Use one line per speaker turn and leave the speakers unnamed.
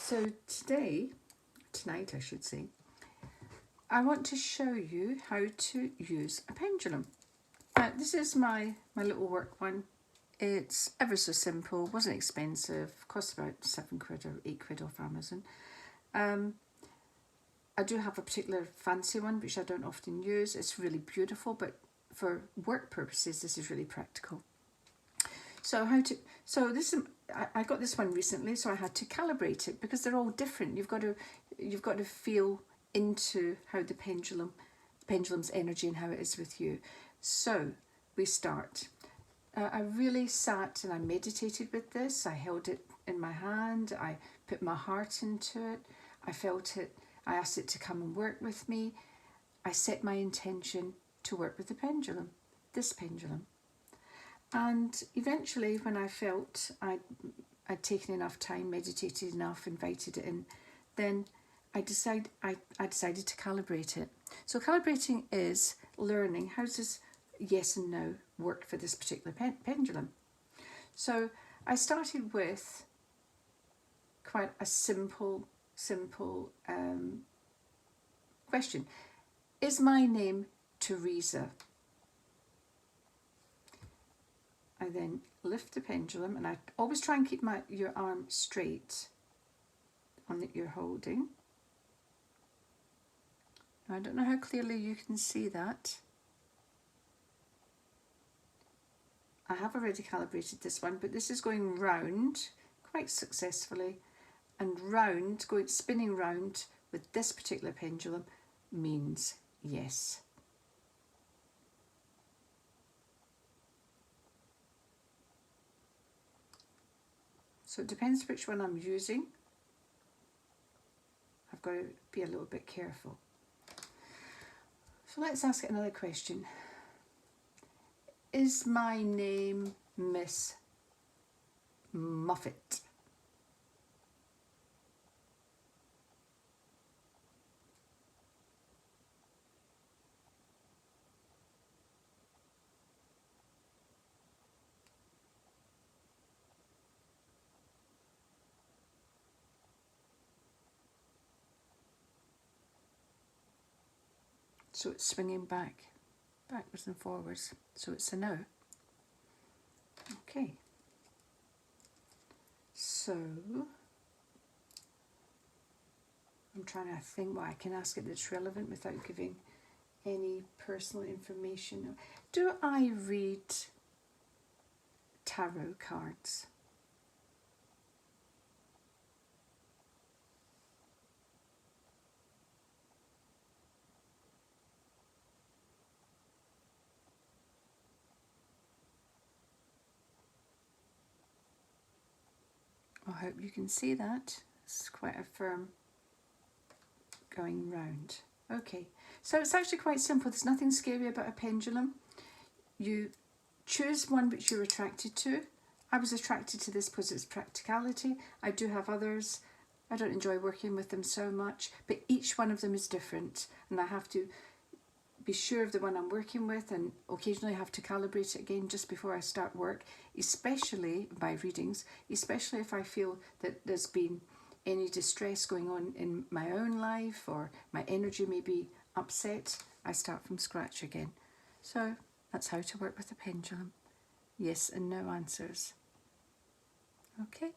So tonight I should say, I want to show you how to use a pendulum. This is my little work one. It's ever so simple, wasn't expensive, cost about £7 or £8 off Amazon. I do have a particular fancy one which I don't often use. It's really beautiful, but for work purposes this is really practical. I got this one recently, so I had to calibrate it because they're all different. You've got to feel into how the pendulum's energy and how it is with you. So we start. I really sat and I meditated with this. I held it in my hand. I put my heart into it. I felt it. I asked it to come and work with me. I set my intention to work with the pendulum, this pendulum. And eventually, when I felt I'd taken enough time, meditated enough, invited it in, then I decided to calibrate it. So calibrating is learning how does this yes and no work for this particular pendulum. So I started with quite a simple question. Is my name Teresa? I then lift the pendulum, and I always try and keep your arm straight on that you're holding. Now, I don't know how clearly you can see that. I have already calibrated this one, but this is going round quite successfully, and round, spinning round with this particular pendulum means yes. So it depends which one I'm using. I've got to be a little bit careful. So let's ask another question. Is my name Miss Muffet? So it's swinging backwards and forwards. So it's a no. Okay. So I'm trying to think what I can ask it that's relevant without giving any personal information. Do I read tarot cards? I hope you can see that. It's quite a firm going round. Okay, so it's actually quite simple. There's nothing scary about a pendulum. You choose one which you're attracted to. I was attracted to this because it's practicality. I do have others. I don't enjoy working with them so much, but each one of them is different, and I have to be sure of the one I'm working with, and occasionally have to calibrate it again just before I start work, especially by readings, especially if I feel that there's been any distress going on in my own life or my energy may be upset. I start from scratch again. So that's how to work with a pendulum. Yes and no answers. Okay.